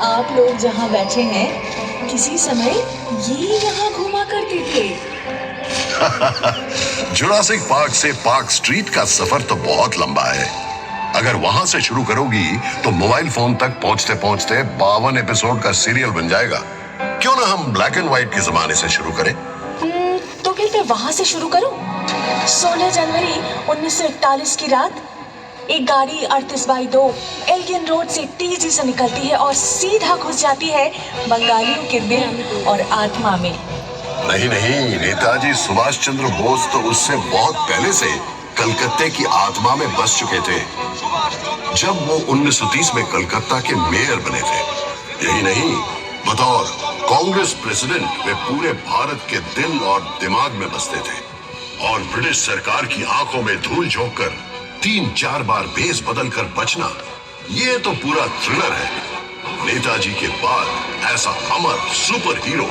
आप लोग जहाँ बैठे हैं, किसी समय ये यहाँ घूमा करते थे। जुरासिक पार्क से पार्क स्ट्रीट का सफर तो बहुत लंबा है। अगर वहां से शुरू करोगी तो मोबाइल फोन तक पहुंचते पहुंचते 52 एपिसोड का सीरियल बन जाएगा। क्यों ना हम ब्लैक एंड व्हाइट के जमाने से शुरू करें? तो फिर मैं वहां से शुरू करूं? 16 जनवरी 1941 की रात एक गाड़ी 38/2 एल्गिन रोड से तेजी से निकलती है और सीधा घुस जाती है बंगालियों के दिल और आत्मा में। नहीं नहीं, नेताजी सुभाष चंद्र बोस तो उससे बहुत पहले से कलकत्ते की आत्मा में बस चुके थे, जब वो 1930 में कलकत्ता के मेयर बने थे। यही नहीं, बतौर कांग्रेस प्रेसिडेंट वे पूरे भारत के दिल और दिमाग में बसते थे और ब्रिटिश सरकार की आंखों में धूल झोंककर 3-4 बार भेस बदल कर बचना, ये तो पूरा थ्रिलर है। नेताजी के बाद ऐसा अमर सुपर हीरो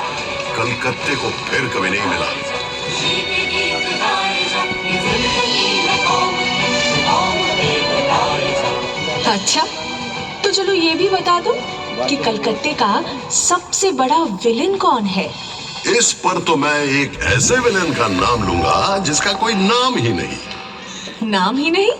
कलकत्ते को फिर कभी नहीं मिला। अच्छा, तो चलो ये भी बता दो कि कलकत्ते का सबसे बड़ा विलेन कौन है? इस पर तो मैं एक ऐसे विलेन का नाम लूंगा जिसका कोई नाम ही नहीं। नाम ही नहीं?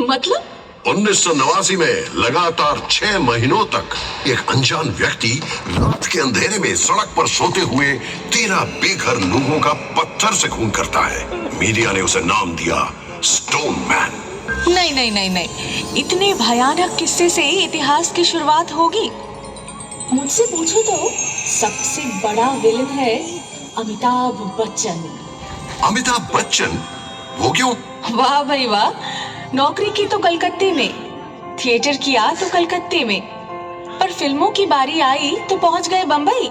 मतलब? 1989 में लगातार 6 महीनों तक एक अनजान व्यक्ति रात के अंधेरे में सड़क पर सोते हुए 13 बेघर लोगों का पत्थर से खून करता है। मीडिया ने उसे नाम दिया स्टोन मैन। नहीं नहीं नहीं नहीं, इतने भयानक किस्से से इतिहास की शुरुआत होगी? मुझसे पूछो तो सबसे बड़ा विलेन है अमिताभ बच्चन। अमिताभ बच्चन? वो क्यों? वाह भाई वाह, नौकरी की तो कलकत्ते में, थिएटर किया तो कलकत्ते में, पर फिल्मों की बारी आई तो पहुंच गए बंबई।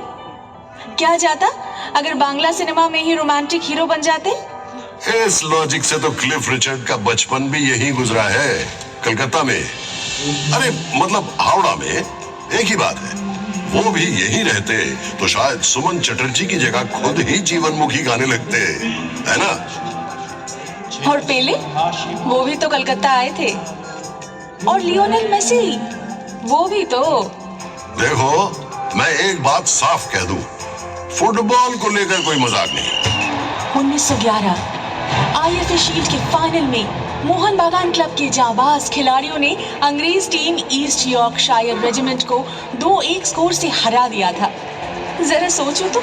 क्या जाता अगर बांग्ला सिनेमा में ही रोमांटिक हीरो बन जाते? इस लॉजिक से तो क्लिफ रिचर्ड का बचपन भी यही गुजरा है, कलकत्ता में। अरे मतलब हावड़ा में। एक ही बात है, वो भी यही रहते तो शायद सुमन चटर्जी की जगह खुद ही जीवनमुखी गाने लगते, है ना? और पेले, वो भी तो कलकत्ता आए थे। और लियोनेल मेसी, वो भी तो। देखो, मैं एक बात साफ कह दूं, फुटबॉल को लेकर कोई मजाक नहीं। 1911 आईएफए शील्ड के फाइनल में मोहन बागान क्लब के जाबाज खिलाड़ियों ने अंग्रेज टीम ईस्ट यॉर्कशायर रेजिमेंट को 2-1 स्कोर से हरा दिया था। जरा सोचो तो,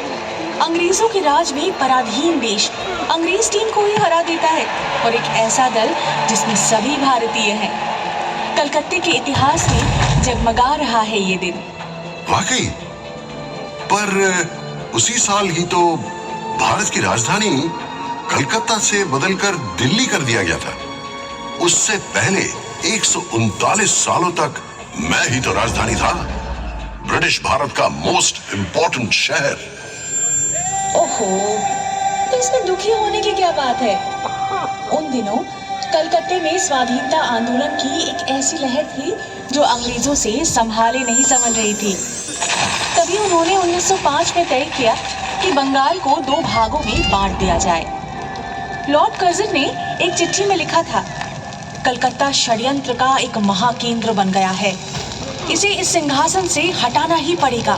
अंग्रेजों के राज में पराधीन देश अंग्रेज टीम को ही हरा देता है, और एक ऐसा दल जिसमें सभी भारतीय हैं। कलकत्ते के इतिहास में जगमगा रहा है ये दिन। वाकई, पर उसी साल ही तो भारत की राजधानी कलकत्ता से बदलकर दिल्ली कर दिया गया था। उससे पहले 139 सालों तक मैं ही तो राजधानी था, ब्रिटिश भारत का मोस्ट इंपॉर्टेंट शहर। ओहो, तो इसमें दुखी होने की क्या बात है? उन दिनों कलकत्ते में स्वाधीनता आंदोलन की एक ऐसी लहर थी जो अंग्रेजों से संभाले नहीं संभल रही थी। तभी उन्होंने 1905 में तय किया कि बंगाल को 2 भागों में बांट दिया जाए। लॉर्ड कर्जन ने एक चिट्ठी में लिखा था, कलकत्ता षड्यंत्र का एक महाकेंद्र बन गया है, इसे इस सिंहासन से हटाना ही पड़ेगा।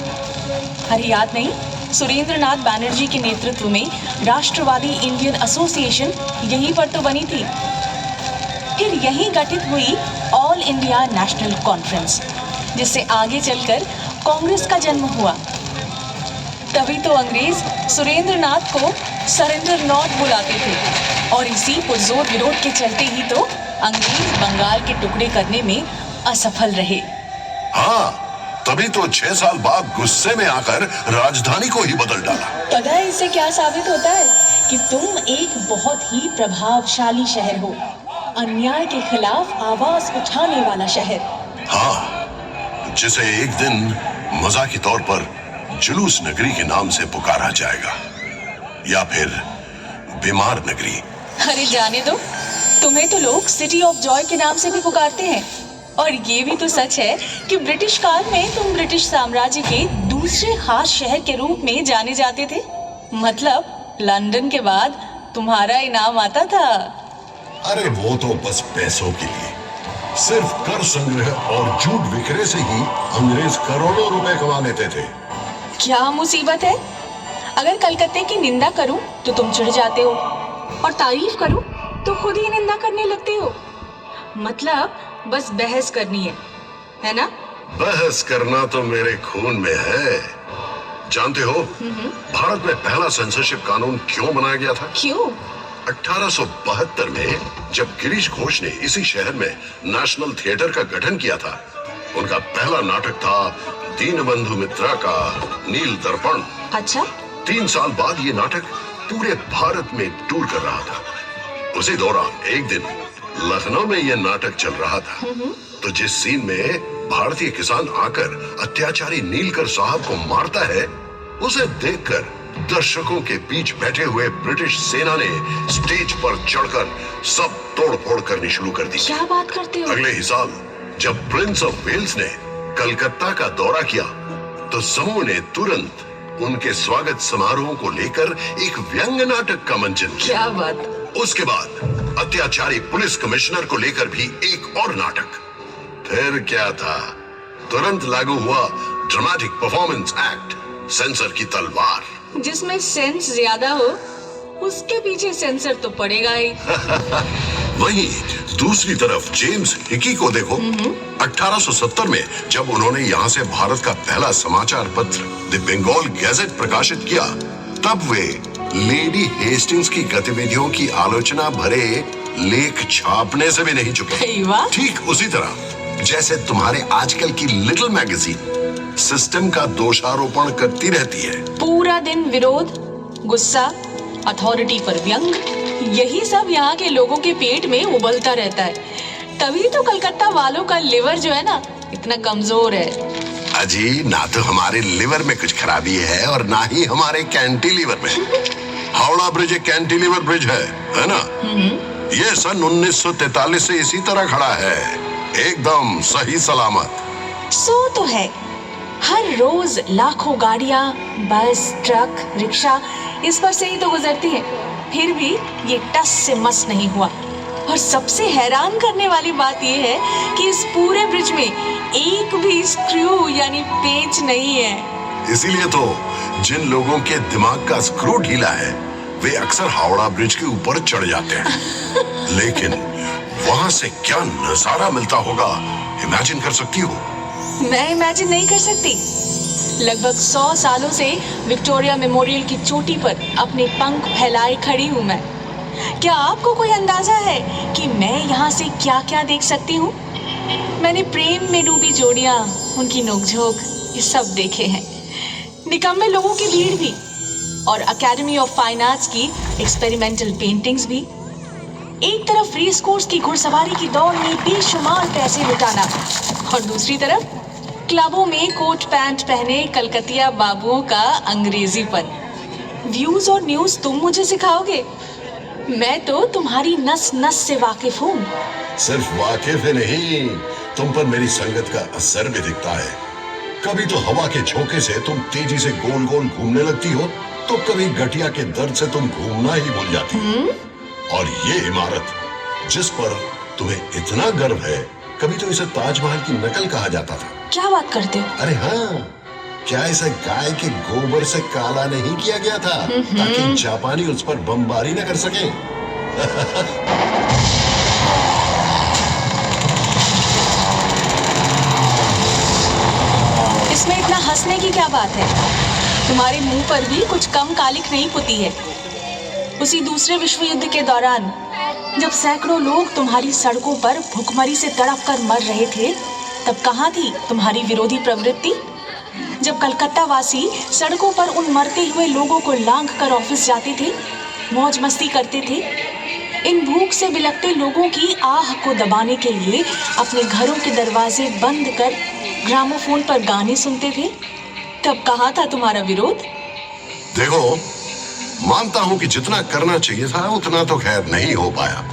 अरे याद नहीं, सुरेंद्रनाथ बैनर्जी के नेतृत्व में राष्ट्रवादी इंडियन एसोसिएशन यहीं पर तो बनी थी। फिर यहीं गठित हुई ऑल इंडिया नेशनल कॉन्फ्रेंस, जिससे आगे चलकर कांग्रेस का जन्म हुआ। तभी तो अंग्रेज सुरेंद्रनाथ को सरेंडर नॉट बुलाते थे, और इसी पुरजोर विरोध के चलते ही तो अंग्रेज बंगाल के टुकड़े करने में असफल रहे। हाँ, तभी तो 6 साल बाद गुस्से में आकर राजधानी को ही बदल डाला। पता है इससे क्या साबित होता है? कि तुम एक बहुत ही प्रभावशाली शहर हो, अन्याय के खिलाफ आवाज उठाने वाला शहर। हाँ, जिसे एक दिन मजा के तौर पर जुलूस नगरी के नाम से पुकारा जाएगा, या फिर बीमार नगरी। अरे जाने दो, तुम्हें तो लोग सिटी ऑफ जॉय के नाम से भी पुकारते हैं। और ये भी तो सच है कि ब्रिटिश काल में तुम ब्रिटिश साम्राज्य के दूसरे खास शहर के रूप में जाने जाते थे। मतलब लंदन के बाद तुम्हारा इनाम आता था। अरे वो तो बस पैसों के लिए। सिर्फ कर संग्रह और झूठ विक्रय से ही अंग्रेज करोड़ों रुपए कमा लेते थे। क्या मुसीबत है? अगर कलकत्ते की निंदा करूं तो तुम चिढ़ जाते हो, और तारीफ करूं तो खुद ही निंदा करने लगते हो। मतलब बस बहस करनी है ना? बहस करना तो मेरे खून में है। जानते हो भारत में पहला सेंसरशिप कानून क्यों बनाया गया था? क्यों? 1872 में जब गिरीश घोष ने इसी शहर में नेशनल थिएटर का गठन किया था, उनका पहला नाटक था दीनबंधु मित्रा का नील दर्पण। अच्छा। 3 साल बाद ये नाटक पूरे भारत में टूर कर रहा था। उसी दौरान एक दिन लखनऊ में यह नाटक चल रहा था, तो जिस सीन में भारतीय किसान आकर अत्याचारी नीलकर साहब को मारता है, उसे देखकर दर्शकों के बीच बैठे हुए ब्रिटिश सेना ने स्टेज पर चढ़कर सब तोड़ फोड़ करनी शुरू कर दी। क्या बात करते हो? अगले ही साल जब प्रिंस ऑफ वेल्स ने कलकत्ता का दौरा किया, तो समूह ने तुरंत उनके स्वागत समारोह को लेकर एक व्यंग नाटक का मंचन किया। क्या बात? उसके बाद अत्याचारी पुलिस कमिश्नर को लेकर भी एक और नाटक। फिर क्या था, तुरंत लागू हुआ ड्रामेटिक परफॉर्मेंस एक्ट, सेंसर की तलवार। जिसमें सेंस ज्यादा हो उसके पीछे सेंसर तो पड़ेगा ही। वहीं दूसरी तरफ जेम्स हिकी को देखो। 1870 में जब उन्होंने यहाँ से भारत का पहला समाचार पत्र द बंगाल गैजेट प्रकाशित किया, तब वे लेडी हेस्टिंग्स की गतिविधियों की आलोचना भरे लेख छापने से भी नहीं चुके। वाह। ठीक उसी तरह जैसे तुम्हारे आजकल की लिटिल मैगजीन सिस्टम का दोषारोपण करती रहती है। पूरा दिन विरोध, गुस्सा, अथॉरिटी पर व्यंग, यही सब यहाँ के लोगों के पेट में उबलता रहता है। तभी तो कलकत्ता वालों का लिवर जो है ना, इतना कमजोर है। अजी, ना तो हमारे लिवर में कुछ खराबी है और ना ही हमारे कैंटिलीवर में। हावड़ा ब्रिज एक कैंटिलीवर ब्रिज है ना? ये सन 1943 से इसी तरह खड़ा है, एकदम सही सलामत। सो तो है, हर रोज लाखों गाड़ियां, बस, ट्रक, रिक्शा इस पर से ही तो गुजरती हैं। फिर भी ये टस से मस नहीं हुआ। और सबसे हैरान करने वाली बात ये है कि इस पूरे ब्रिज में एक भी स्क्रू यानी पेंच नहीं है। इसीलिए तो जिन लोगों के दिमाग का स्क्रू ढीला है, वे अक्सर हावड़ा ब्रिज के ऊपर चढ़ जाते हैं। लेकिन वहां से क्या नजारा मिलता होगा, इमेजिन कर सकती हो? मैं इमेजिन नहीं कर सकती। लगभग 100 सालों से विक्टोरिया मेमोरियल की चोटी पर अपने पंख फैलाए खड़ी हूँ मैं। क्या आपको कोई अंदाजा है कि मैं यहाँ से क्या क्या देख सकती हूँ? मैंने प्रेम में डूबी जोड़ियाँ, उनकी नोकझोंक, ये सब देखे हैं। निकम्मे लोगों की भीड़ भी, और अकेडमी ऑफ फाइन आर्ट्स की एक्सपेरिमेंटल पेंटिंग्स भी। एक तरफ रेस कोर्स की घुड़सवारी की दौड़ में बेशुमार पैसे लुटाना, और दूसरी तरफ क्लबों में कोट पैंट पहने कलकतिया बाबुओं का अंग्रेजीपन। व्यूज और न्यूज तुम मुझे सिखाओगे? मैं तो तुम्हारी नस नस से वाकिफ हूँ। सिर्फ वाकिफ ही नहीं, तुम पर मेरी संगत का असर भी दिखता है। कभी तो हवा के झोंके से तुम तेजी से गोल गोल घूमने लगती हो, तो कभी गठिया के दर्द से तुम घूमना ही भूल जाती हो। और ये इमारत जिस पर तुम्हें इतना गर्व है, कभी तो इसे ताजमहल की नकल कहा जाता था। क्या बात करते हो? अरे हाँ, क्या इसे गाय के गोबर से काला नहीं किया गया था ताकि जापानी उस पर बमबारी न कर सके? इसमें इतना हंसने की क्या बात है? तुम्हारे मुंह पर भी कुछ कम कालिख नहीं पुती है। उसी दूसरे विश्व युद्ध के दौरान जब सैकड़ों लोग तुम्हारी सड़कों पर भुखमरी से तड़प कर मर रहे थे, तब कहाँ थी तुम्हारी विरोधी प्रवृत्ति? जब कलकत्ता वासी सड़कों पर उन मरते हुए लोगों को लांघ कर ऑफिस जाते थे, मौज मस्ती करते थे, इन भूख से बिलखते लोगों की आह को दबाने के लिए अपने घरों के दरवाजे बंद कर ग्रामोफोन पर गाने सुनते थे, तब कहाँ था तुम्हारा विरोध? देखो, मानता हूं कि जितना करना चाहिए था उतना तो खैर नहीं हो पाया,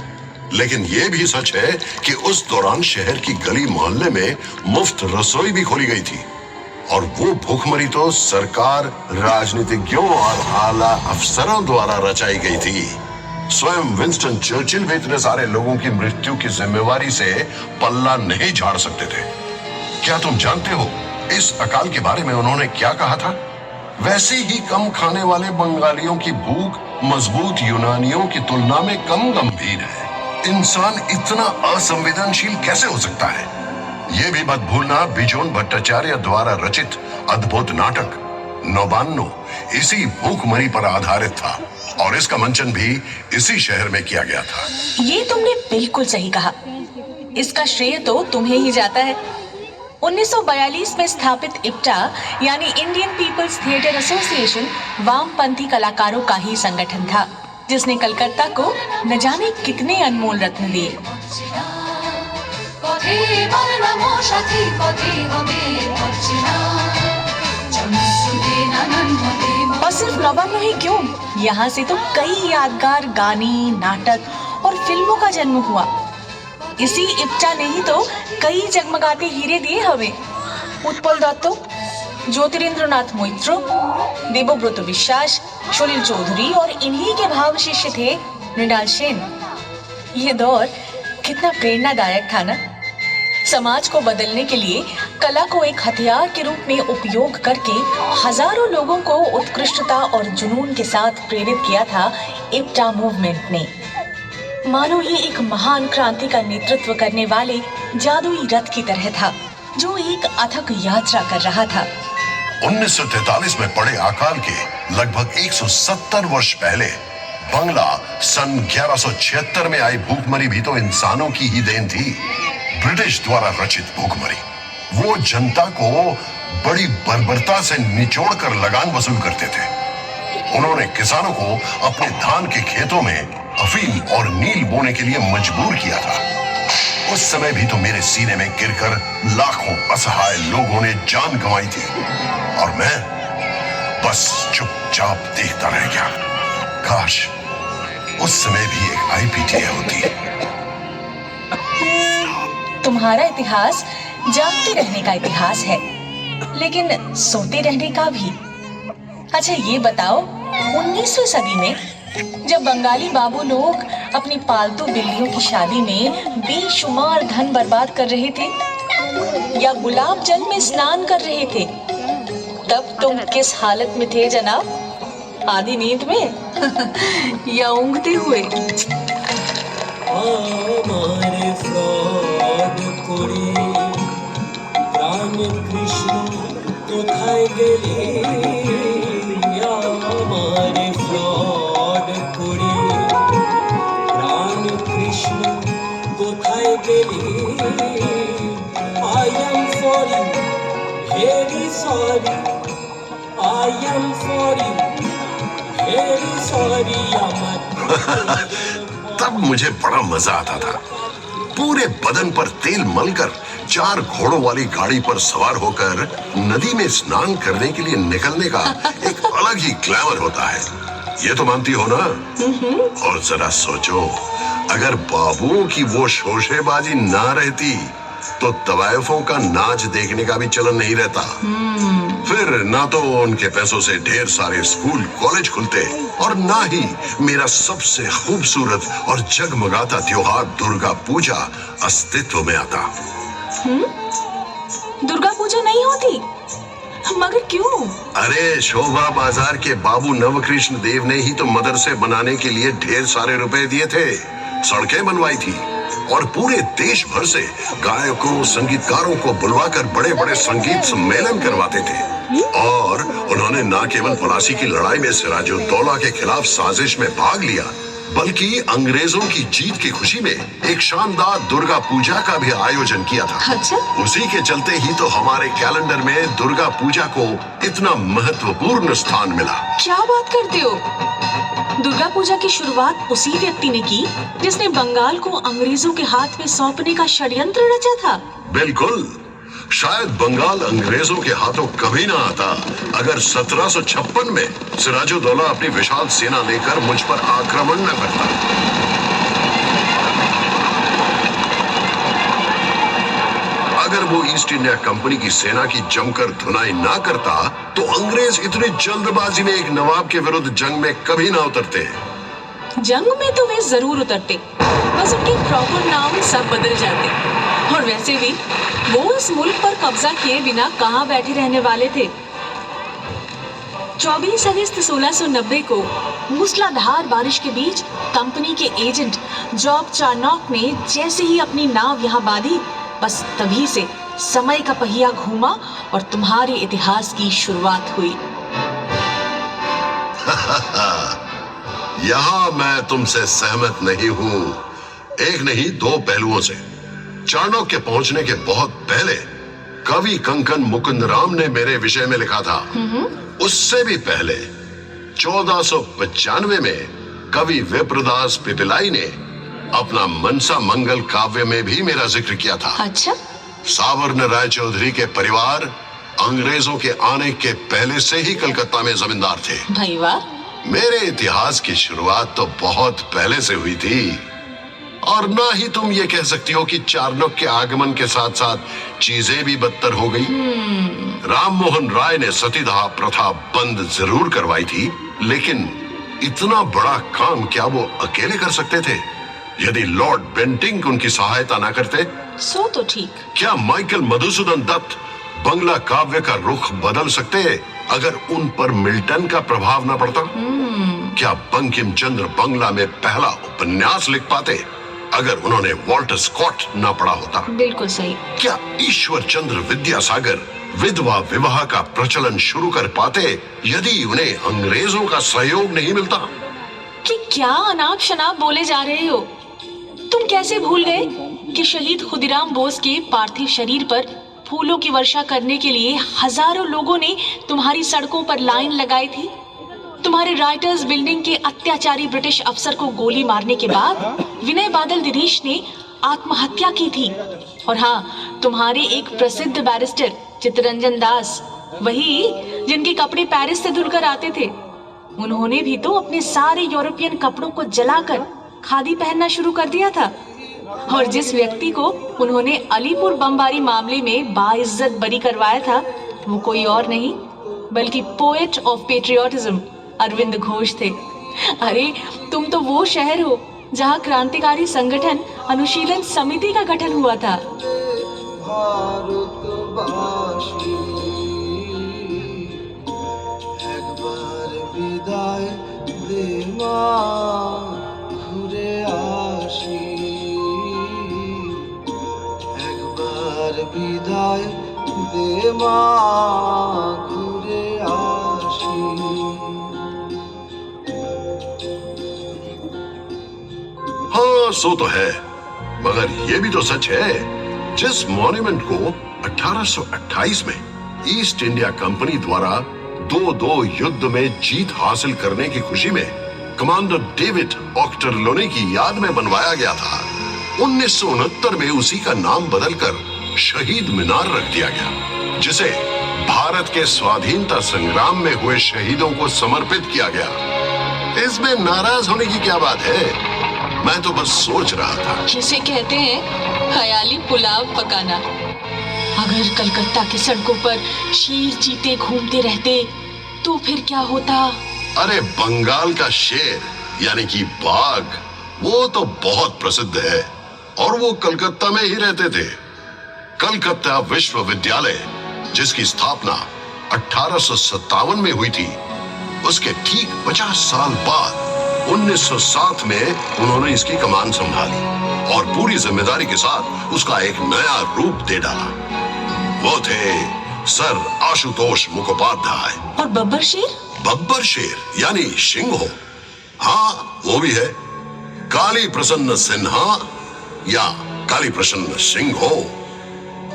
लेकिन यह भी सच है कि उस दौरान शहर की गली मोहल्ले में मुफ्त रसोई भी खोली गई थी, और वो भूखमरी तो सरकार, राजनीतिज्ञों और आला अफसरों द्वारा रचाई गई थी। स्वयं विंस्टन चर्चिल भी इतने सारे लोगों की मृत्यु की जिम्मेवारी से पल्ला नहीं झाड़ सकते थे। क्या तुम जानते हो इस अकाल के बारे में उन्होंने क्या कहा था? वैसे ही कम खाने वाले बंगालियों की भूख मजबूत यूनानियों की तुलना में कम गंभीर है। इंसान इतना असंवेदनशील कैसे हो सकता है? ये भी मत भूलना बिजोन भट्टाचार्य द्वारा रचित अद्भुत नाटक नौबान्नो इसी भूखमरी पर आधारित था और इसका मंचन भी इसी शहर में किया गया था। ये तुमने बिल्कुल सही कहा। इसका श्रेय तो तुम्हें ही जाता है। 1942 में स्थापित इप्टा यानी इंडियन पीपल्स थिएटर एसोसिएशन वामपंथी कलाकारों का ही संगठन था, जिसने कलकत्ता को न जाने कितने अनमोल रत्न दिए। और सिर्फ नौबान्नो ही क्यों, यहाँ से तो कई यादगार गाने, नाटक और फिल्मों का जन्म हुआ। इसी इप्टा ने ही तो कई जगमगाते हीरे दिए हमें। उत्पल दत्त, ज्योतिरिंद्रनाथ मोइत्रो, देवव्रत विश्वास, सलिल चौधरी और इन्हीं के भाव शिष्य थे मृणाल सेन। ये दौर कितना प्रेरणादायक था ना। समाज को बदलने के लिए कला को एक हथियार के रूप में उपयोग करके हजारों लोगों को उत्कृष्टता और जुनून के साथ प्रेरित किया था इप्टा मूवमेंट ने। मानो ये एक महान क्रांति का नेतृत्व करने वाले जादुई रथ की तरह था, जो एक अथक यात्रा कर रहा था। 1943 में पड़े अकाल के लगभग 170 वर्ष पहले बंगला सन 1176 में आई भूखमरी भी तो इंसानों की ही देन थी। ब्रिटिश द्वारा रचित भूखमरी वो जनता को बड़ी बर्बरता से निचोड़ कर लगान वसूल करते थे। उन्होंने किसानों को अपने धान के खेतों में अफीम और नील बोने के लिए मजबूर किया था। उस समय भी तो मेरे सीने में गिरकर लाखों असहाय लोगों ने जान गंवाई थी और मैं बस चुपचाप देखता रह गया। काश उस समय भी एक आईपीटीए होती। तुम्हारा इतिहास जागते रहने का इतिहास है, लेकिन सोते रहने का भी। अच्छा ये बताओ, 19वीं सदी में जब बंगाली बाबू लोग अपनी पालतू बिल्लियों की शादी में बेशुमार धन बर्बाद कर रहे थे या गुलाब जल में स्नान कर रहे थे, तब तुम किस हालत में थे जनाब? आधी नींद में या ऊँघते हुए? हमारे फ्रॉड করে প্রাণ কৃষ্ণ কোথায় গেলে আমারে ফ্রড করে প্রাণ কৃষ্ণ কোথায় গেলে I am sorry very sorry I am sorry very sorry আমার तब मुझे बड़ा मजा आता था। पूरे बदन पर तेल मलकर 4 घोड़ों वाली गाड़ी पर सवार होकर नदी में स्नान करने के लिए निकलने का एक अलग ही ग्लैमर होता है। ये तो मानती हो ना? और जरा सोचो, अगर बाबुओं की वो शोशेबाजी ना रहती तो तवायफों का नाच देखने का भी चलन नहीं रहता। फिर ना तो उनके पैसों से ढेर सारे स्कूल कॉलेज खुलते और ना ही मेरा सबसे खूबसूरत और जगमगाता त्योहार दुर्गा पूजा अस्तित्व में आता। दुर्गा पूजा नहीं होती? मगर क्यों? अरे शोभा बाजार के बाबू नवकृष्ण देव ने ही तो मदरसे बनाने के लिए ढेर सारे रुपए दिए थे, सड़कें बनवाई थी और पूरे देश भर से गायकों संगीतकारों को बुलवाकर बड़े बड़े संगीत सम्मेलन करवाते थे। और उन्होंने न केवल पलासी की लड़ाई में सिराजुद्दौला के खिलाफ साजिश में भाग लिया, बल्कि अंग्रेजों की जीत की खुशी में एक शानदार दुर्गा पूजा का भी आयोजन किया था। अच्छा? उसी के चलते ही तो हमारे कैलेंडर में दुर्गा पूजा को इतना महत्वपूर्ण स्थान मिला। क्या बात करते हो? दुर्गा पूजा की शुरुआत उसी व्यक्ति ने की जिसने बंगाल को अंग्रेजों के हाथ में सौंपने का षड्यंत्र रचा था। बिल्कुल। शायद बंगाल अंग्रेजों के हाथों कभी ना आता अगर 1756 में सिराजुद्दौला अपनी विशाल सेना लेकर मुझ पर आक्रमण न करता। अगर वो ईस्ट इंडिया कंपनी की सेना की जमकर धुनाई ना करता तो अंग्रेज इतनी जल्दबाजी में एक नवाब के विरुद्ध जंग में कभी ना उतरते। जंग में तो वे जरूर उतरते, बस उनके प्रॉपर नाम सब बदल जाते। और वैसे भी वो उस मुल्क पर कब्जा किए बिना कहाँ बैठे रहने वाले थे। 24 अगस्त 1690 को मूसलाधार बारिश के बीच कंपनी के एजेंट जॉब चार्नॉक ने जैसे ही अपनी नाव यहाँ बांधी, बस तभी से समय का पहिया घूमा और तुम्हारे इतिहास की शुरुआत हुई। यहाँ मैं तुमसे सहमत नहीं हूँ। एक नहीं, दो पहलुओं से। चाणक्य के पहुंचने के बहुत पहले कवि कंकन मुकुंदराम ने मेरे विषय में लिखा था। उससे भी पहले 1495 में कवि विप्रदास पिपिलाई ने अपना मनसा मंगल काव्य में भी मेरा जिक्र किया था। अच्छा? सावर्ण राय चौधरी के परिवार अंग्रेजों के आने के पहले से ही कलकत्ता में जमींदार थे। भाई वाह। मेरे इतिहास की शुरुआत तो बहुत पहले से हुई थी। और ना ही तुम ये कह सकती हो कि चाणक्य के आगमन के साथ साथ चीजें भी बदतर हो गई। राम मोहन राय ने सतीदाह प्रथा बंद जरूर करवाई थी, लेकिन इतना बड़ा काम क्या वो अकेले कर सकते थे? यदि लॉर्ड बेंटिंक उनकी सहायता ना करते सो तो ठीक। क्या माइकल मधुसूदन दत्त बंगला काव्य का रुख बदल सकते अगर उन पर मिल्टन का प्रभाव न पड़ता? क्या बंकिम चंद्र बंगला में पहला उपन्यास लिख पाते अगर उन्होंने वॉल्टर स्कॉट न पढ़ा होता? बिल्कुल सही। क्या ईश्वर चंद्र विद्यासागर विधवा विवाह का प्रचलन शुरू कर पाते यदि उन्हें अंग्रेजों का सहयोग नहीं मिलता? कि क्या अनाप शनाप बोले जा रहे हो? तुम कैसे भूल गए कि शहीद खुदीराम बोस के पार्थिव शरीर पर फूलों की वर्षा करने के लिए हजारों लोगों ने तुम्हारी सड़कों पर लाइन लगाई थी? तुम्हारे राइटर्स बिल्डिंग के अत्याचारी ब्रिटिश अफसर को गोली मारने के बाद विनय बादल दिनेश ने आत्महत्या की थी। और हाँ, तुम्हारे एक प्रसिद्ध बैरिस्टर चित्तरंजन दास, वही जिनके कपड़े पेरिस से धुलकर आते थे, उन्होंने भी तो अपने सारे यूरोपियन कपड़ों को जलाकर खादी पहनना शुरू कर दिया था। और जिस व्यक्ति को उन्होंने अलीपुर बमबारी मामले में बाइज्जत बरी करवाया था, वो कोई और नहीं बल्कि poet of patriotism Arvind Ghosh थे। अरे तुम तो वो शहर हो जहाँ क्रांतिकारी संगठन अनुशीलन समिति का गठन हुआ था। भारतवासी একবার বিদায় দে মা ঘুরে আসি, একবার বিদায় দে মা ঘুরে আসি। हाँ, सो तो है, मगर ये भी तो सच है, जिस मॉन्यूमेंट को 1828 में ईस्ट इंडिया कंपनी द्वारा 2-2 युद्ध में जीत हासिल करने की खुशी में कमांडर डेविड ऑक्टरलोनी की याद में बनवाया गया था, 1969 में उसी का नाम बदलकर शहीद मीनार रख दिया गया, जिसे भारत के स्वाधीनता संग्राम में हुए शहीदों को समर्पित किया गया। इसमें नाराज होने की क्या बात है? मैं तो बस सोच रहा था। जिसे कहते हैं ख्याली पुलाव पकाना। अगर कलकत्ता की सड़कों पर शेर चीते घूमते रहते तो फिर क्या होता? अरे बंगाल का शेर यानी कि बाघ, वो तो बहुत प्रसिद्ध है और वो कलकत्ता में ही रहते थे। कलकत्ता विश्वविद्यालय, जिसकी स्थापना 1857 में हुई थी, उसके ठीक 50 साल बाद 1907 में उन्होंने इसकी कमान संभाली और पूरी जिम्मेदारी के साथ उसका एक नया रूप दे डाला। वो थे सर आशुतोष मुखोपाध्याय। और बब्बर शेर? बब्बर शेर यानी सिंहो, हाँ वो भी है। काली प्रसन्न सिन्हा या काली प्रसन्न सिंहो,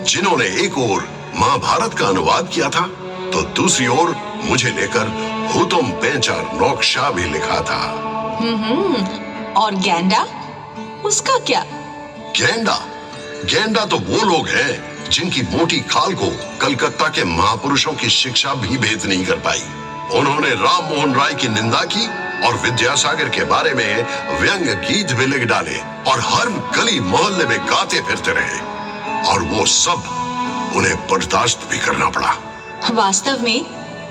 जिन्होंने एक ओर महाभारत का अनुवाद किया था तो दूसरी ओर मुझे लेकर हुतुम पेंचार नौकशा भी लिखा था। और गेंडा, उसका क्या? गेंडा तो वो लोग हैं जिनकी मोटी खाल को कलकत्ता के महापुरुषों की शिक्षा भी भेद नहीं कर पाई। उन्होंने राम मोहन राय की निंदा की और विद्यासागर के बारे में व्यंग्य गीत भी लिख डाले और हर गली मोहल्ले में गाते फिरते रहे, और वो सब उन्हें बर्दाश्त भी करना पड़ा। वास्तव में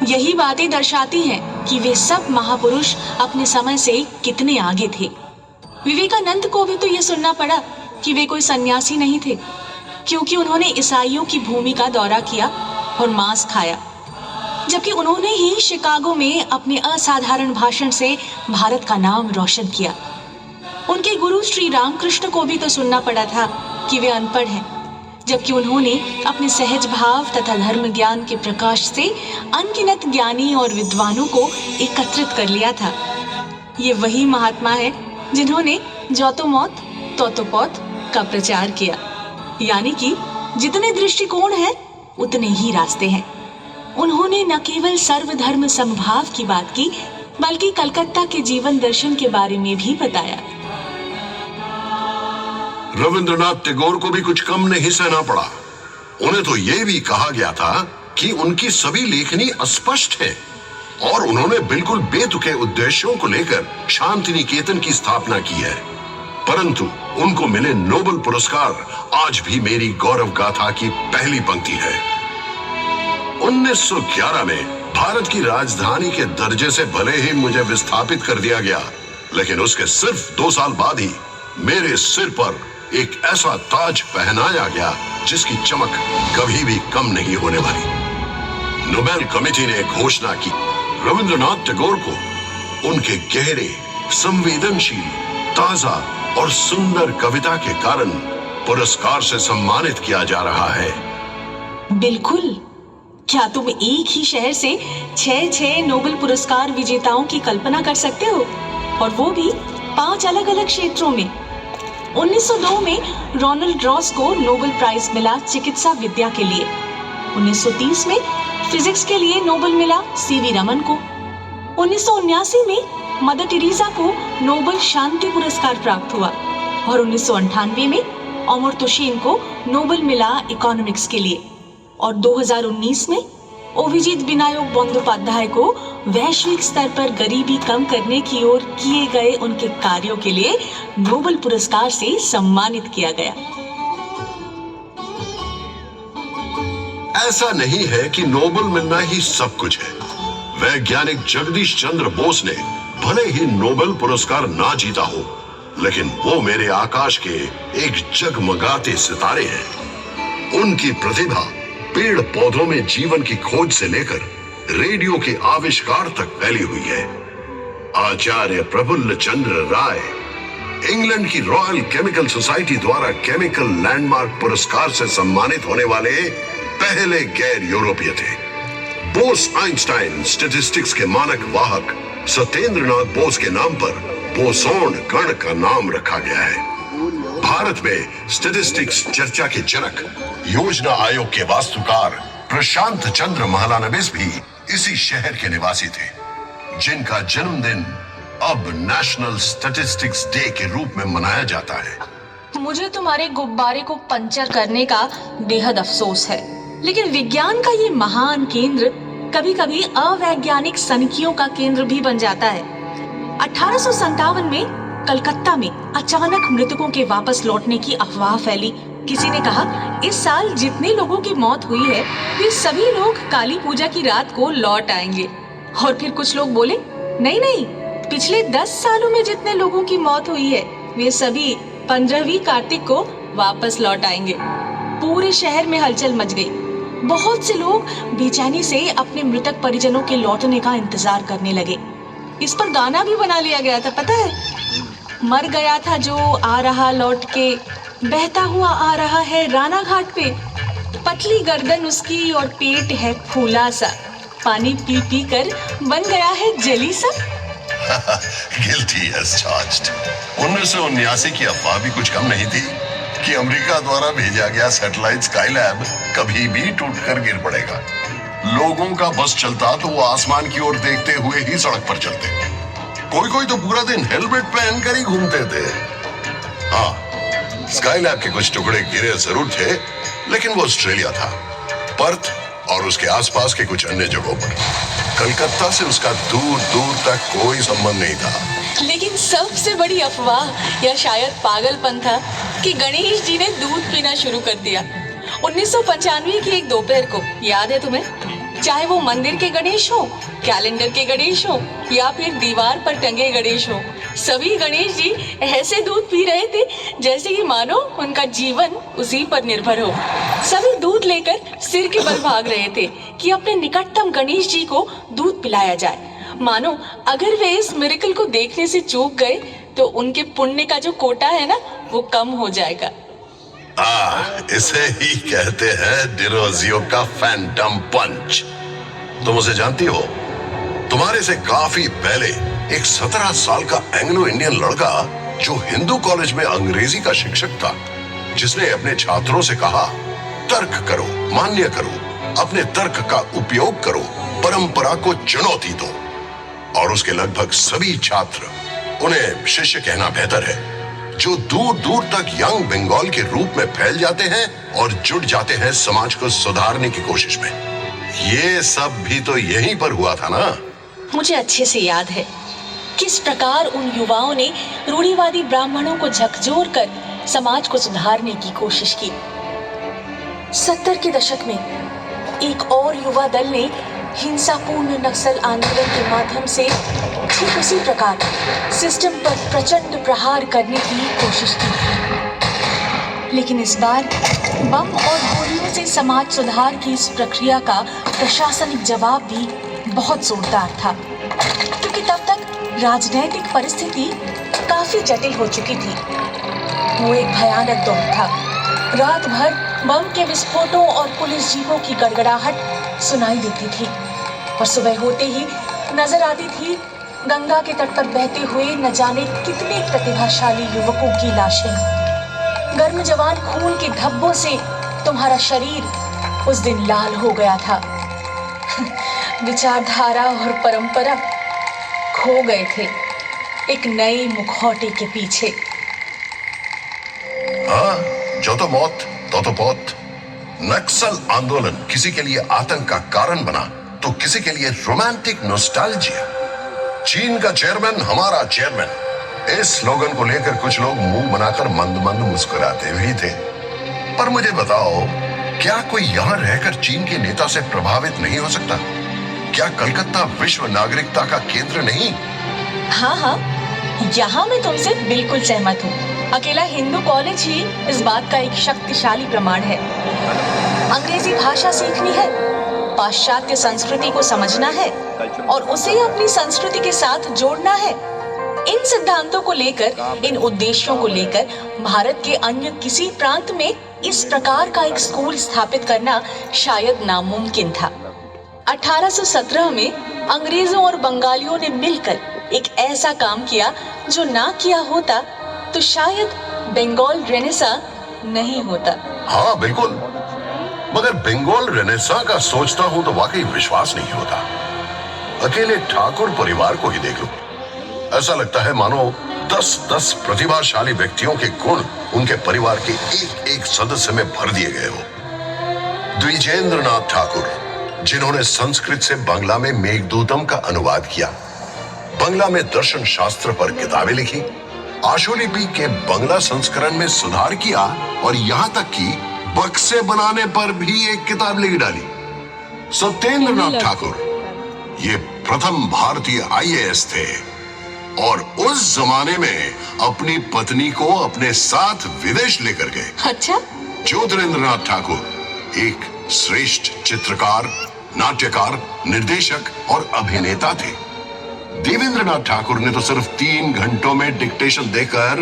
यही बातें दर्शाती हैं कि वे सब महापुरुष अपने समय से कितने आगे थे। विवेकानंद को भी तो ये सुनना पड़ा कि वे कोई सन्यासी नहीं थे, क्योंकि उन्होंने ईसाइयों की भूमि का दौरा किया और मांस खाया, जबकि उन्होंने ही शिकागो में अपने असाधारण भाषण से भारत का नाम रोशन किया। उनके गुरु श्री रामकृष्ण को भी तो सुनना पड़ा था कि वे अनपढ़ हैं, जबकि उन्होंने अपने सहज भाव तथा धर्म ज्ञान के प्रकाश से अनगिनत ज्ञानी और विद्वानों को एकत्रित कर लिया था। ये वही महात्मा है जिन्होंने ज्योतो मौत तोतो पौत का प्रचार किया, यानी कि जितने दृष्टिकोण हैं उतने ही रास्ते हैं। उन्होंने न केवल सर्वधर्म समभाव की बात की, बल्कि कलकत्ता के जीवन दर्शन के बारे में भी बताया। रविंद्रनाथ टैगोर को भी कुछ कम नहीं सहना पड़ा। उन्हें तो यह भी कहा गया था कि उनकी सभी लेखनी अस्पष्ट है और उन्होंने बिल्कुल बेतुके उद्देश्यों को लेकर शांति निकेतन की स्थापना की है। परंतु उनको मिले नोबेल पुरस्कार आज भी मेरी गौरव गाथा की पहली पंक्ति है। 1911 में भारत की राजधानी के दर्जे से भले ही मुझे विस्थापित कर दिया गया, लेकिन उसके सिर्फ 2 साल बाद ही मेरे सिर पर एक ऐसा ताज पहनाया गया जिसकी चमक कभी भी कम नहीं होने वाली। नोबेल कमेटी ने घोषणा की रविंद्रनाथ टैगोर को उनके गहरे, संवेदनशील, ताजा और सुंदर कविता के कारण पुरस्कार से सम्मानित किया जा रहा है। बिल्कुल। क्या तुम एक ही शहर से 6 नोबेल पुरस्कार विजेताओं की कल्पना कर सकते हो, और वो भी 5 अलग-अलग क्षेत्रों में। 1902 में रोनाल्ड रॉस को नोबेल प्राइज मिला चिकित्सा विद्या के लिए। 1930 में फिजिक्स के लिए नोबेल मिला सीवी रमन को। 1979 में मदर टेरेसा को नोबेल शांति पुरस्कार प्राप्त हुआ और 1998 में अमर्त्य सेन को नोबेल मिला इकोनॉमिक्स के लिए, और 2019 में अभिजीत विनायक बंदोपाध्याय को वैश्विक स्तर पर गरीबी कम करने की ओर किए गए उनके कार्यों के लिए नोबेल पुरस्कार से सम्मानित किया गया। ऐसा नहीं है कि नोबेल मिलना ही सब कुछ है। वैज्ञानिक जगदीश चंद्र बोस ने भले ही नोबेल पुरस्कार ना जीता हो, लेकिन वो मेरे आकाश के एक जगमगाते सितारे हैं। उनकी प्रतिभा पेड़ पौधों में जीवन की खोज से लेकर रेडियो के आविष्कार तक फैली हुई है। आचार्य प्रफुल्ल चंद्र राय इंग्लैंड की रॉयल केमिकल सोसाइटी द्वारा केमिकल लैंडमार्क पुरस्कार से सम्मानित होने वाले पहले गैर यूरोपीय थे। बोस आइंस्टाइन स्टैटिस्टिक्स के मानक वाहक सत्येंद्रनाथ बोस के नाम पर बोसोन गण का नाम रखा गया है। भारत में स्टैटिस्टिक्स चर्चा के जनक योजना आयोग के वास्तुकार प्रशांत चंद्र महालानबिस भी इसी शहर के निवासी थे, जिनका जन्मदिन अब नेशनल स्टैटिस्टिक्स डे के रूप में मनाया जाता है। मुझे तुम्हारे गुब्बारे को पंचर करने का बेहद अफसोस है, लेकिन विज्ञान का ये महान केंद्र कभी-कभी अवैज्ञानिक सनकियों का केंद्र भी बन जाता है। 1857 में कलकत्ता में अचानक मृतकों के वापस लौटने की अफवाह फैली। किसी ने कहा इस साल जितने लोगों की मौत हुई है वे सभी लोग काली पूजा की रात को लौट आएंगे, और फिर कुछ लोग बोले नहीं, पिछले 10 सालों में जितने लोगों की मौत हुई है वे सभी 15वीं कार्तिक को वापस लौट आएंगे। पूरे शहर में हलचल मच गई। बहुत से लोग बेचैनी से अपने मृतक परिजनों के लौटने का इंतजार करने लगे। इस पर गाना भी बना लिया गया था, पता है? मर गया था जो आ रहा लौट के, बहता हुआ आ रहा है राना घाट पे, पतली गर्दन उसकी और पेट है फूला सा, पानी पी पी कर बन गया है जली सा। Guilty as charged. 1979 की अफवाह भी कुछ कम नहीं थी कि अमेरिका द्वारा भेजा गया सैटेलाइट स्काईलैब कभी भी टूटकर गिर पड़ेगा। लोगों का बस चलता तो वो आसमान की ओर देखते हुए ही सड़क पर चलते। कोई तो पूरा दिन हेलमेट पहनकर ही घूमते थे। हाँ, स्काईलैब के कुछ टुकड़े गिरे जरूर थे, लेकिन वो ऑस्ट्रेलिया था, पर्थ और उसके आसपास के कुछ अन्य जगहों पर। कलकत्ता से उसका दूर दूर तक कोई संबंध नहीं था। लेकिन सबसे बड़ी अफवाह या शायद पागलपन था कि गणेश जी ने दूध पीना शुरू कर दिया। 1995 की एक दोपहर को, याद है तुम्हें? चाहे वो मंदिर के गणेश हो, कैलेंडर के गणेश हो या फिर दीवार पर टंगे गणेश हो, सभी गणेश जी ऐसे दूध पी रहे थे जैसे कि मानो उनका जीवन उसी पर निर्भर हो। सभी दूध लेकर सिर के बल भाग रहे थे कि अपने निकटतम गणेश जी को दूध पिलाया जाए, मानो अगर वे इस मिरेकल को देखने से चूक गए तो उनके पुण्य का जो कोटा है ना वो कम हो जाएगा। इसे ही कहते हैं डिरोजियो का फैंटम पंच। तुम उसे जानती हो? तुम्हारे से काफी पहले एक 17 साल का एंग्लो इंडियन लड़का जो हिंदू कॉलेज में अंग्रेजी का शिक्षक था, जिसने अपने छात्रों से कहा, तर्क करो, मान्य करो, अपने तर्क का उपयोग करो, परंपरा को चुनौती दो। और उसके लगभग सभी छात्र, उन्हें शिष्य कहना बेहतर है, जो दूर दूर तक यंग बंगाल के रूप में फैल जाते हैं और जुट जाते हैं समाज को सुधारने की कोशिश में। ये सब भी तो यहीं पर हुआ था ना। मुझे अच्छे से याद है किस प्रकार उन युवाओं ने रूढ़िवादी ब्राह्मणों को झकझोर कर समाज को सुधारने की कोशिश की। 70 के दशक में एक और युवा दल ने हिंसापूर्ण नक्सल आंदोलन के माध्यम से ठीक उसी प्रकार सिस्टम पर प्रचंड प्रहार करने की कोशिश की थी। लेकिन इस बार बम और गोलियों से समाज सुधार की इस प्रक्रिया का प्रशासनिक जवाब भी बहुत जोरदार था, क्योंकि तब तक राजनीतिक परिस्थिति काफी जटिल हो चुकी थी। वो एक भयानक दौर था। रात भर बम के विस्फोटों और पुलिस जीपों की गड़गड़ाहट सुनाई देती थी और सुबह होते ही नजर आती थी गंगा के तट पर बहते हुए न जाने कितने प्रतिभाशाली युवकों की लाशें। गर्म जवान खून के धब्बों से तुम्हारा शरीर उस दिन लाल हो गया था। विचारधारा और परंपरा खो गए थे एक नए मुखौटे के पीछे। हाँ, जो तो मौत तो पौत। नक्सल आंदोलन किसी के लिए आतंक का कारण बना तो किसी के लिए रोमांटिक नॉस्टैल्जिया। चीन का चेयरमैन हमारा चेयरमैन, इस स्लोगन को लेकर कुछ लोग मुंह बनाकर मंद मंद मुस्कुराते भी थे। पर मुझे बताओ, क्या कोई यहाँ रहकर चीन के नेता से प्रभावित नहीं हो सकता? क्या कलकत्ता विश्व नागरिकता का केंद्र नहीं? हाँ, यहाँ मैं तुमसे बिल्कुल सहमत हूँ। अकेला हिंदू कॉलेज ही इस बात का एक शक्तिशाली प्रमाण है। अंग्रेजी भाषा सीखनी है, पाश्चात्य संस्कृति को समझना है और उसे अपनी संस्कृति के साथ जोड़ना है। इन सिद्धांतों को लेकर, इन उद्देश्यों को लेकर भारत के अन्य किसी प्रांत में इस प्रकार का एक स्कूल स्थापित करना शायद नामुमकिन था। 1817 में अंग्रेजों और बंगालियों ने मिलकर एक ऐसा काम किया जो ना किया होता तो शायद बंगाल रेनेसा नहीं होता। हाँ बिल्कुल, मगर बंगाल रेनेसा का सोचता हूँ तो वाकई विश्वास नहीं होता। अकेले ठाकुर परिवार को ही देख लो, ऐसा लगता है मानो 10-10 प्रतिभाशाली व्यक्तियों के गुण उनके परिवार के एक एक सदस्य में भर दिए गए हो। द्विजेंद्रनाथ ठाकुर, जिन्होंने संस्कृत से बांग्ला में मेघदूतम का अनुवाद किया, बांग्ला में दर्शन शास्त्र पर किताबें लिखी, आशुलिपि के बांग्ला संस्करण में सुधार किया और यहाँ तक कि बक्से बनाने पर भी एक किताब लिख डाली। सत्येंद्रनाथ ठाकुर, ये प्रथम भारतीय IAS थे और उस जमाने में अपनी पत्नी को अपने साथ विदेश लेकर गए। अच्छा? ज्योतिरेंद्रनाथ ठाकुर एक श्रेष्ठ चित्रकार, नाट्यकार, निर्देशक और अभिनेता थे। देवेंद्रनाथ ठाकुर ने तो सिर्फ 3 घंटों में डिक्टेशन देकर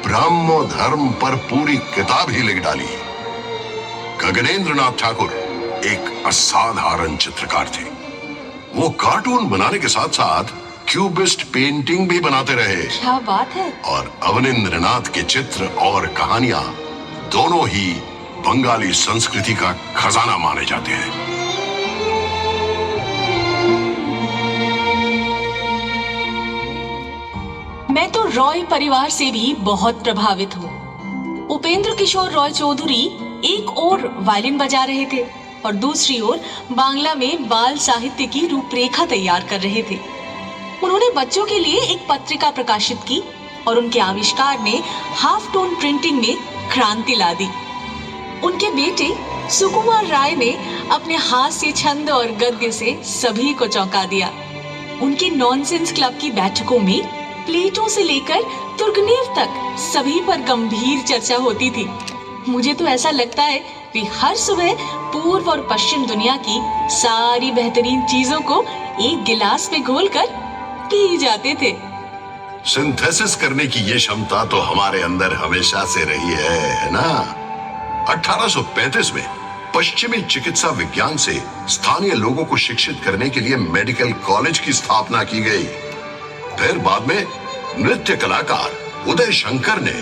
ब्रह्मो धर्म पर पूरी किताब ही लिख डाली। गगनेंद्रनाथ ठाकुर एक असाधारण चित्रकार थे। वो कार्टून बनाने के साथ साथ क्यूबिस्ट पेंटिंग भी बनाते रहे। क्या बात है। और अवनींद्रनाथ के चित्र और कहानियां दोनों ही बंगाली संस्कृति का खजाना माने जाते हैं। मैं तो रॉय परिवार से भी बहुत प्रभावित हूँ। उपेंद्र किशोर रॉय चौधरी एक ओर वायलिन बजा रहे थे और दूसरी ओर बांग्ला में बाल साहित्य की रूपरेखा तैयार कर रहे थे। उन्होंने बच्चों के लिए एक पत्रिका प्रकाशित की और उनके आविष्कार ने हाफ टोन प्रिंटिंग में क्रांति ला दी। उनके बेटे सुकुमार राय ने अपने हास्य छंद और गद्य से सभी को चौंका दिया। उनके नॉनसेंस क्लब की बैठकों में प्लेटो से लेकर तुर्गनेव तक सभी पर गंभीर चर्चा होती थी। मुझे तो ऐसा लगता है वे हर सुबह पूर्व और पश्चिम दुनिया की सारी बेहतरीन चीजों को एक गिलास में घोलकर पी जाते थे। सिंथेसिस करने की ये क्षमता तो हमारे अंदर हमेशा से रही है ना? 1835 में पश्चिमी चिकित्सा विज्ञान से स्थानीय लोगों को शिक्षित करने के लिए मेडिकल कॉलेज की स्थापना की गई। फिर बाद में नृत्य कलाकार उदय शंकर ने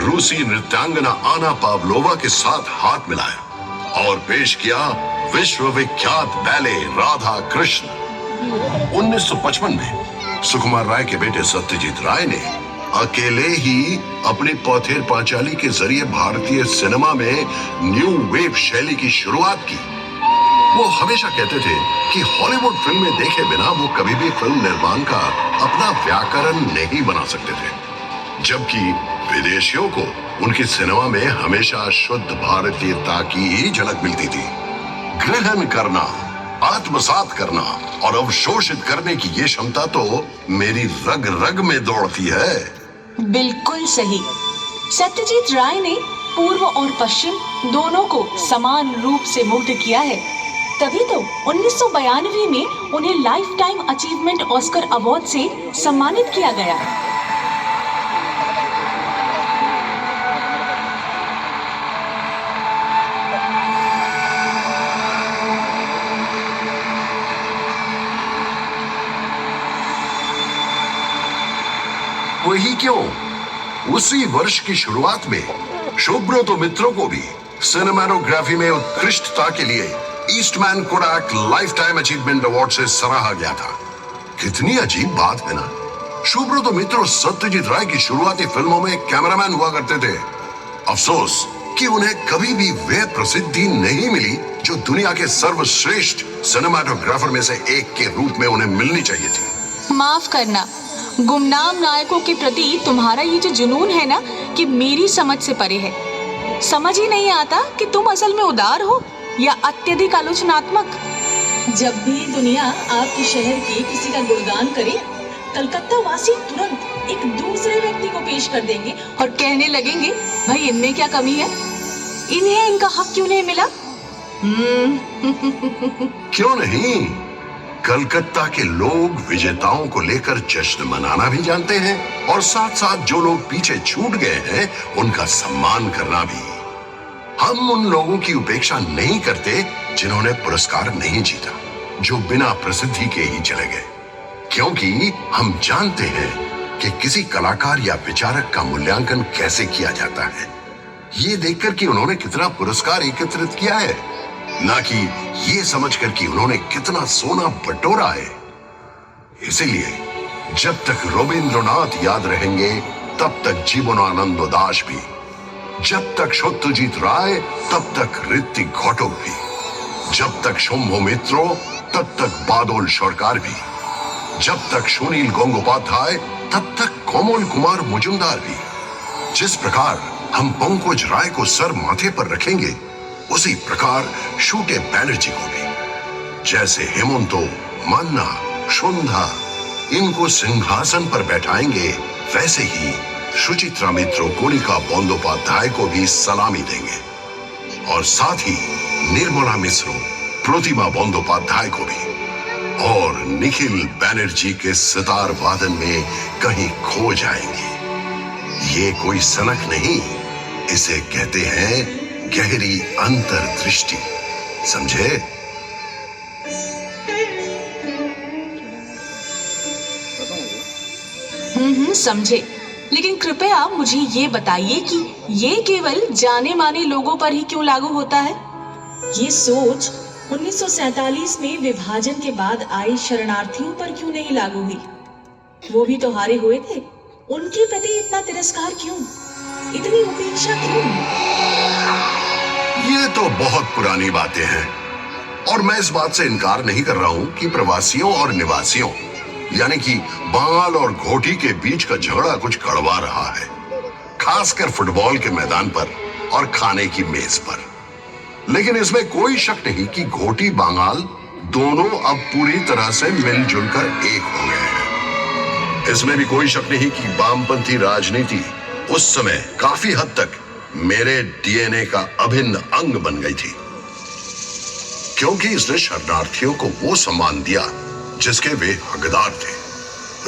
रूसी नृत्यांगना आना पावलोवा के साथ हाथ मिलाया और पेश किया विश्वविख्यात बैले राधा कृष्ण। 1955 में सुकुमार राय के बेटे सत्यजीत राय ने अकेले ही अपनी पौथेर पांचाली के जरिए भारतीय सिनेमा में न्यू वेव शैली की शुरुआत की। वो हमेशा कहते थे कि हॉलीवुड फिल्में देखे बिना वो कभी भी फिल्म निर्माण का अपना व्याकरण नहीं बना सकते थे, जबकि विदेशियों को उनके सिनेमा में हमेशा शुद्ध भारतीयता की ही झलक मिलती थी। ग्रहण करना, आत्मसात करना और अवशोषित करने की ये क्षमता तो मेरी रग रग में दौड़ती है। बिल्कुल सही। सत्यजीत राय ने पूर्व और पश्चिम दोनों को समान रूप से मुग्ध किया है। तभी तो 1992 में उन्हें life time achievement Oscar award से सम्मानित किया गया। वही क्यों, उसी वर्ष की शुरुआत में सुब्रतो मित्रों को भी सिनेमेटोग्राफी में उत्कृष्टता के लिए Eastman कोडाक life time achievement award से सराहा गया था। कितनी अजीब बात है ना। सुब्रतो मित्रों सत्यजीत राय की शुरुआती फिल्मों में कैमरामैन हुआ करते थे। अफसोस कि उन्हें कभी भी वह प्रसिद्धि नहीं मिली जो दुनिया के सर्वश्रेष्ठ सिनेमेटोग्राफर में से एक के रूप में उन्हें मिलनी चाहिए थी। माफ करना, गुमनाम नायकों के प्रति तुम्हारा ये जो जुनून है ना, कि मेरी समझ से परे है। समझ ही नहीं आता कि तुम असल में उदार हो या अत्यधिक आलोचनात्मक। जब भी दुनिया आपके शहर के किसी का गुणगान करे, कलकत्ता वासी तुरंत एक दूसरे व्यक्ति को पेश कर देंगे और कहने लगेंगे, भाई इनमें क्या कमी है, इन्हें इनका हक क्यों नहीं मिला? क्यों नहीं, कलकत्ता के लोग विजेताओं को लेकर जश्न मनाना भी जानते हैं और साथ साथ जो लोग पीछे छूट गए हैं उनका सम्मान करना भी। हम उन लोगों की उपेक्षा नहीं करते जिन्होंने पुरस्कार नहीं जीता, जो बिना प्रसिद्धि के ही चले गए, क्योंकि हम जानते हैं कि किसी कलाकार या विचारक का मूल्यांकन कैसे किया जाता है, ये देखकर कि उन्होंने कितना पुरस्कार एकत्रित किया है, ना कि ये समझकर कि उन्होंने कितना सोना बटोरा है। इसीलिए जब तक रविंद्रनाथ याद रहेंगे तब तक जीवनानंद दास भी, जब तक सत्यजीत राय तब तक ऋतिक घटक भी, जब तक शंभु मित्रों तब तक बादल सरकार भी, जब तक सुनील गंगोपाध्याय तब तक कोमल कुमार मुजुमदार भी। जिस प्रकार हम पंकज राय को सर माथे पर रखेंगे, उसी प्रकार शूटे बैनर्जी को भी। जैसे हेमंतो, मान्ना, सुंधा इनको सिंहासन पर बैठाएंगे, वैसे ही सुचित्रा मित्रों, कोनिका बंदोपाध्याय को भी सलामी देंगे और साथ ही निर्मला मिश्रो, प्रतिमा बंदोपाध्याय को भी, और निखिल बैनर्जी के सितार वादन में कहीं खो जाएंगे। ये कोई सनक नहीं, इसे कहते हैं गहरी अंतर्दृष्टि, समझे? समझे। लेकिन कृपया मुझे ये बताइए कि ये केवल जाने माने लोगों पर ही क्यों लागू होता है? ये सोच 1947 में विभाजन के बाद आई शरणार्थियों पर क्यों नहीं लागू हुई? वो भी तो हारे हुए थे, उनके प्रति इतना तिरस्कार क्यों, इतनी उपेक्षा क्यों? ये तो बहुत पुरानी बातें हैं और मैं इस बात से इनकार नहीं कर रहा हूं कि प्रवासियों और निवासियों यानी कि बांग्ल और घोटी के बीच का झगड़ा कुछ कड़वा रहा है, खासकर फुटबॉल के मैदान पर और खाने की मेज पर। लेकिन इसमें कोई शक नहीं कि घोटी बांगाल दोनों अब पूरी तरह से मिलजुल कर एक हो गए हैं। इसमें भी कोई शक नहीं कि वामपंथी राजनीति उस समय काफी हद तक मेरे डीएनए का अभिन्न अंग बन गई थी, क्योंकि इसने शरणार्थियों को वो सम्मान दिया जिसके वे हकदार थे।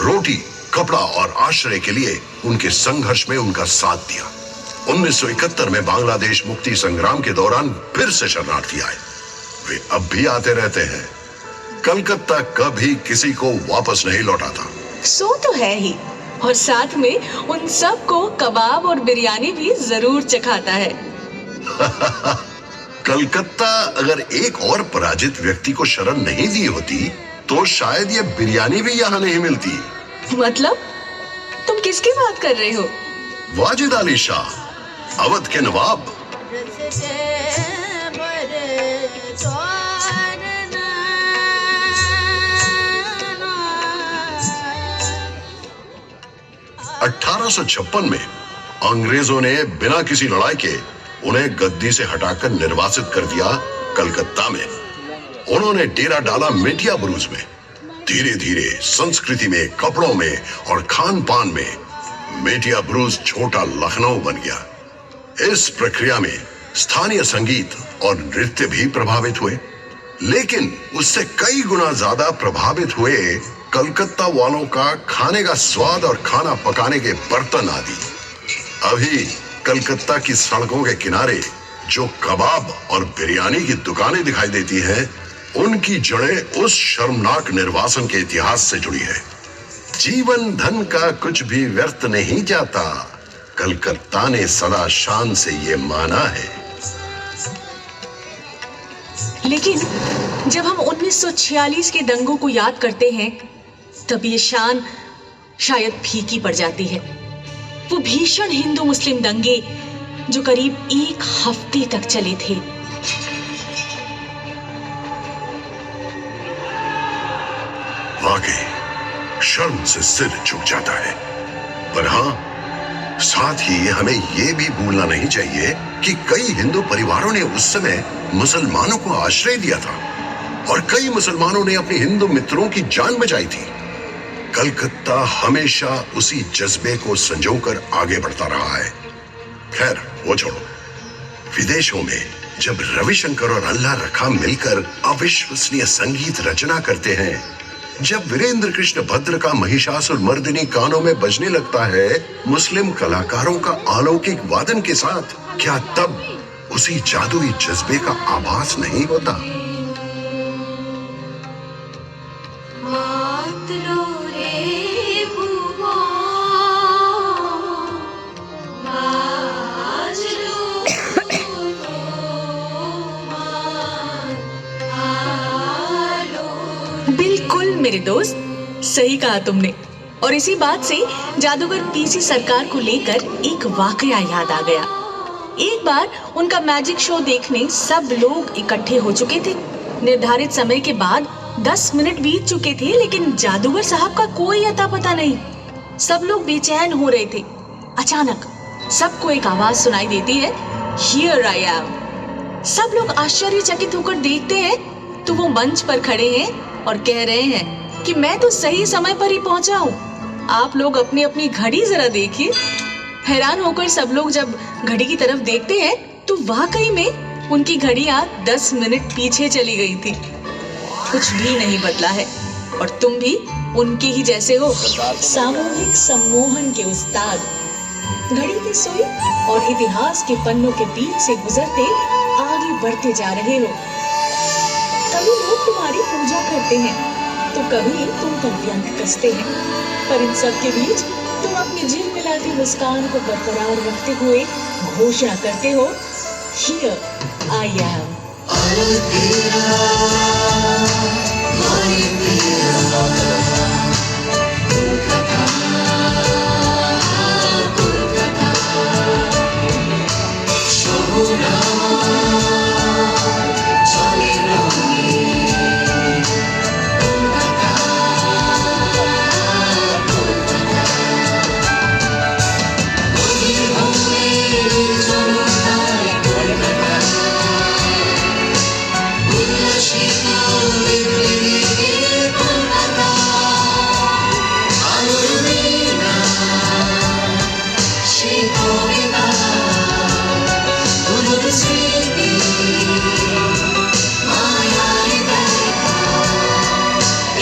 रोटी, कपड़ा और आश्रय के लिए उनके संघर्ष में उनका साथ दिया। 1971 में बांग्लादेश मुक्ति संग्राम के दौरान फिर से शरणार्थी आए। वे अब भी आते रहते हैं। कलकत्ता कभी किसी को वापस नहीं लौटाता। सो तो है ही, और साथ में उन सब को कबाब और बिरयानी भी जरूर चखाता है। कलकत्ता अगर एक और पराजित व्यक्ति को शरण नहीं दी होती तो शायद ये बिरयानी भी यहाँ नहीं मिलती। मतलब तुम किसकी बात कर रहे हो? वाजिद अली शाह, अवध के नवाब। (1856) में अंग्रेजों ने बिना किसी लड़ाई के उन्हें गद्दी से हटाकर निर्वासित कर दिया कलकत्ता में। उन्होंने डेरा डाला मेटिया बुरुज में। धीरे धीरे संस्कृति में, कपड़ों में और खान पान में मेटिया बुरुज छोटा लखनऊ बन गया। इस प्रक्रिया में स्थानीय संगीत और नृत्य भी प्रभावित हुए, लेकिन उससे कई गुना ज्यादा प्रभावित हुए कलकत्ता वालों का खाने का स्वाद और खाना पकाने के बर्तन आदि। अभी कलकत्ता की सड़कों के किनारे जो कबाब और बिरयानी की दुकानें दिखाई देती हैं, उनकी जड़ें उस शर्मनाक निर्वासन के इतिहास से जुड़ी है। जीवन धन का कुछ भी व्यर्थ नहीं जाता, कलकत्ता ने सदा शान से ये माना है। लेकिन जब हम 1946 के दंगों को याद करते हैं, तब ये शान शायद फीकी पड़ जाती है। वो भीषण हिंदू मुस्लिम दंगे जो करीब एक हफ्ते तक चले थे। वाकई शर्म से सिर झुक जाता है, पर हाँ, साथ ही हमें ये भी भूलना नहीं चाहिए कि कई हिंदू परिवारों ने उस समय मुसलमानों को आश्रय दिया था और कई मुसलमानों ने अपने हिंदू मित्रों की जान बचाई थी। कलकत्ता हमेशा उसी जज्बे को संजोकर आगे बढ़ता रहा है। खैर वो छोड़ो, विदेशों में जब रविशंकर और अल्लाह रखा मिलकर अविश्वसनीय संगीत रचना करते हैं, जब वीरेंद्र कृष्ण भद्र का महिषासुर मर्दिनी कानों में बजने लगता है मुस्लिम कलाकारों का अलौकिक वादन के साथ, क्या तब उसी जादुई जज्बे का आभास नहीं होता? बिल्कुल मेरे दोस्त, सही कहा तुमने। और इसी बात से जादूगर पीसी सरकार को लेकर एक वाकया याद आ गया। एक बार उनका मैजिक शो देखने सब लोग इकट्ठे हो चुके थे। निर्धारित समय के बाद 10 मिनट बीत चुके थे, लेकिन जादूगर साहब का कोई अता पता नहीं। सब लोग बेचैन हो रहे थे। अचानक सबको एक आवाज सुनाई देती है, हियर आई एम। सब लोग आश्चर्यचकित होकर देखते हैं तो वो मंच पर खड़े हैं और कह रहे हैं कि मैं तो सही समय पर ही पहुंचा हूँ। आप लोग अपनी अपनी घड़ी जरा देखिए। हैरान होकर सब लोग जब घड़ी की तरफ देखते हैं तो वाकई में उनकी घड़ियां 10 मिनट पीछे चली गई थी। कुछ भी नहीं बदला है और तुम भी उनके ही जैसे हो, सामूहिक सम्मोहन के उस्ताद। घड़ी की सुई और इतिहास के पन्नों के बीच से गुजरते आगे बढ़ते जा रहे हो। कभी लोग तुम्हारी पूजा करते हैं तो कभी तुम पर व्यंग कसते हैं, पर इन सब के बीच तुम अपनी झिलमिलाती मुस्कान को बरकरार रखते हुए घोषणा करते हो, हियर आई एम।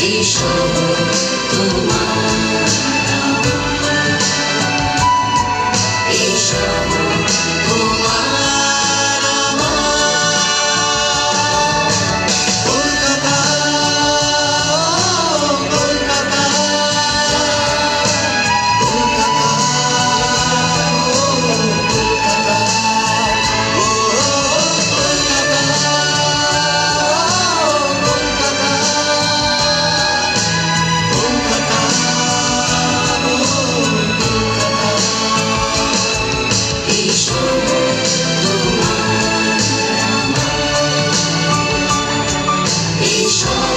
ईशो तुम्हारा ईशो तुम्हारा कोलकाता कोलकाता कोलकाता कोलकाता ईशो ईशो